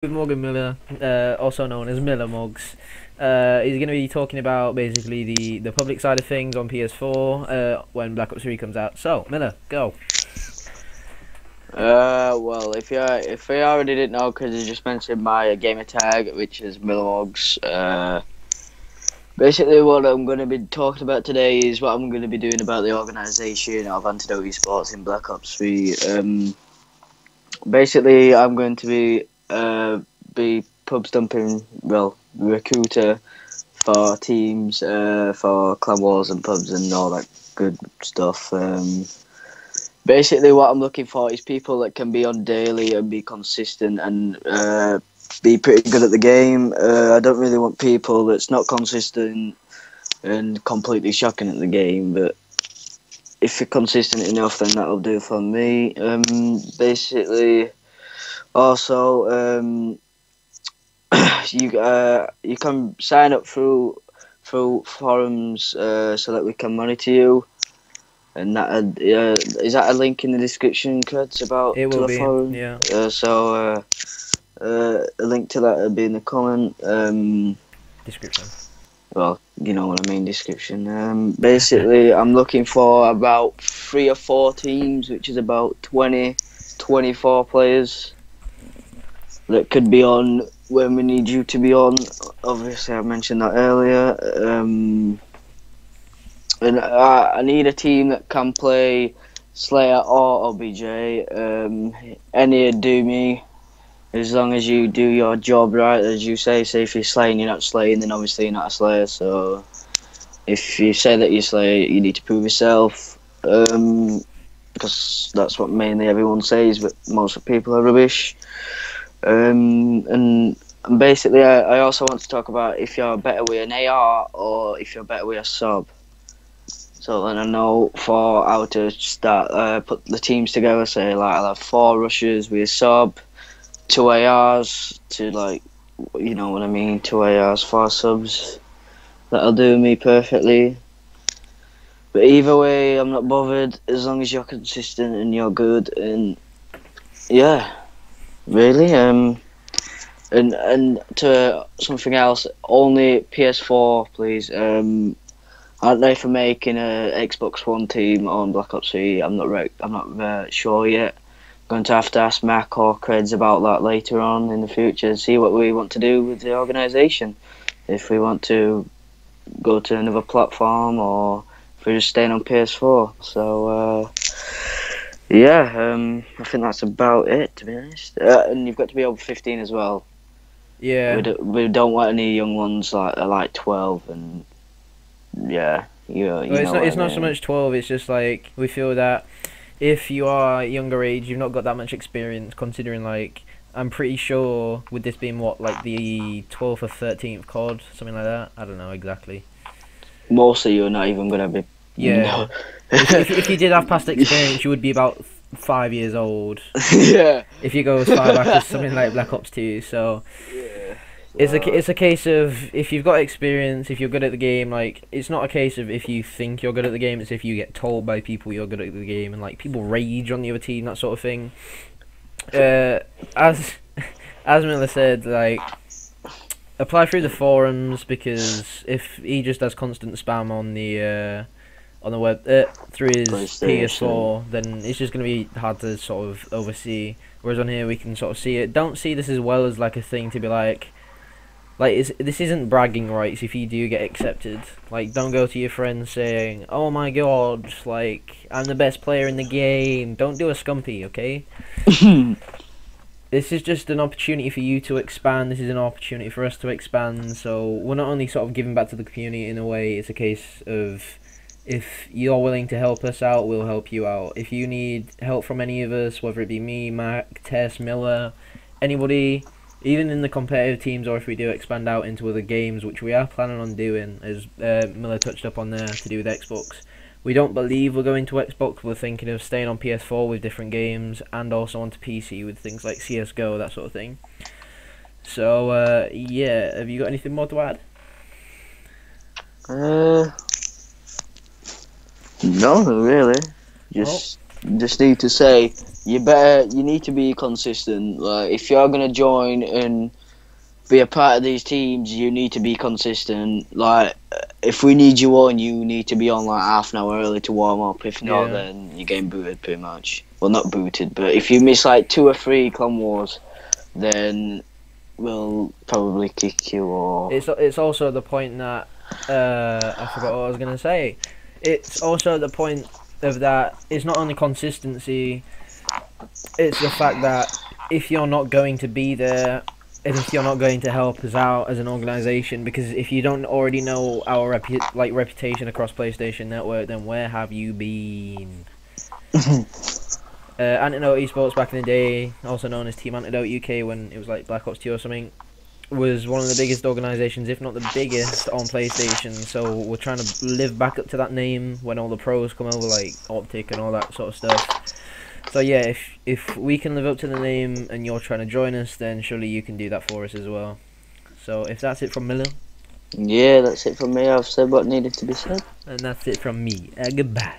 With Morgan Miller, also known as Millarmogs. He's going to be talking about basically the public side of things on PS4 when Black Ops 3 comes out. So, Miller, go. Well, if you already didn't know, because you just mentioned my gamer tag, which is Millarmogs. Basically, what I'm going to be talking about today is what I'm going to be doing about the organisation of Antidote Esports in Black Ops 3. Basically, I'm going to be pub stumping, well, recruiter for teams, for clan wars and pubs and all that good stuff. Basically, what I'm looking for is people that can be on daily and be consistent and be pretty good at the game. I don't really want people that's not consistent and completely shocking at the game, but if you're consistent enough, then that'll do for me. Basically, also, you can sign up through forums so that we can monitor you. And that is that a link in the description, Credzz, about It to will the be, forum? yeah. A link to that will be in the comment. Description. Well, you know what I mean, description. Basically, I'm looking for about 3 or 4 teams, which is about 20, 24 players that could be on when we need you to be on. Obviously, I mentioned that earlier. And I need a team that can play Slayer or OBJ. Any would do me, as long as you do your job right, as you say. Say if you're slaying, you're not slaying, then obviously you're not a Slayer. So if you say that you're Slayer, you need to prove yourself. Because that's what mainly everyone says, but most people are rubbish. And basically, I also want to talk about if you're better with an AR or if you're better with a sub. So then I know for how to start, put the teams together. Say like I'll have 4 rushers with a sub, 2 ARs to like, you know what I mean, 2 ARs, 4 subs. That'll do me perfectly. But either way, I'm not bothered as long as you're consistent and you're good. And yeah, really. And to something else, only PS4, please. I don't know if I'm making a Xbox One team on Black Ops 3. I'm not sure yet. Going to have to ask Mac or Credzz about that later on in the future and see what we want to do with the organisation. If we want to go to another platform or if we're just staying on PS4. So yeah, I think that's about it, to be honest. And you've got to be over 15 as well. Yeah. We don't want any young ones like 12 and. Yeah, you Well, know it's what I not so mean. much 12, it's just like, we feel that if you are younger age, you've not got that much experience, considering like, I'm pretty sure with this being what, like the 12th or 13th COD, something like that? I don't know exactly. Most of you are not even gonna be. Yeah. No. If you did have past experience, you would be about 5 years old. Yeah. If you go as far back as something like Black Ops 2, so Yeah. it's a case of if you've got experience, if you're good at the game, like it's not a case of if you think you're good at the game, it's if you get told by people you're good at the game and like people rage on the other team, that sort of thing. As as Miller said, like apply through the forums, because if he just has constant spam on the web through his PS4, then it's just gonna be hard to sort of oversee. Whereas on here we can sort of see it. Don't see this as well as like a thing to be like this isn't bragging rights if you do get accepted. Like, don't go to your friends saying, "Oh my god, like I'm the best player in the game." Don't do a scumpy, okay? This is just an opportunity for you to expand. This is an opportunity for us to expand. So we're not only sort of giving back to the community in a way. It's a case of if you're willing to help us out, we'll help you out. If you need help from any of us, whether it be me, Mac, Tess, Miller, anybody, even in the competitive teams, or if we do expand out into other games, which we are planning on doing, as Miller touched up on there, to do with Xbox. We don't believe we're going to Xbox. We're thinking of staying on PS4 with different games, and also onto PC with things like CSGO, that sort of thing. So, yeah, have you got anything more to add? No, really. Just just need to say you need to be consistent. Like if you're gonna join and be a part of these teams, you need to be consistent. Like if we need you on, you need to be on like half an hour early to warm up. If not, Yeah. then you're getting booted pretty much. Well, not booted, but if you miss like 2 or 3 Clan Wars, then we'll probably kick you. Or It's also the point that I forgot what I was gonna say. It's also the point of that. It's not only consistency. It's the fact that if you're not going to be there, and if you're not going to help us out as an organisation, because if you don't already know our reputation across PlayStation Network, then where have you been? Antidote Esports back in the day, also known as Team Antidote UK when it was like Black Ops 2 or something, was one of the biggest organisations, if not the biggest, on PlayStation. So we're trying to live back up to that name when all the pros come over, like Optic and all that sort of stuff. So yeah, if we can live up to the name and you're trying to join us, then surely you can do that for us as well. So if that's it from Miller, yeah, that's it from me. I've said what needed to be said. and that's it from me. Goodbye.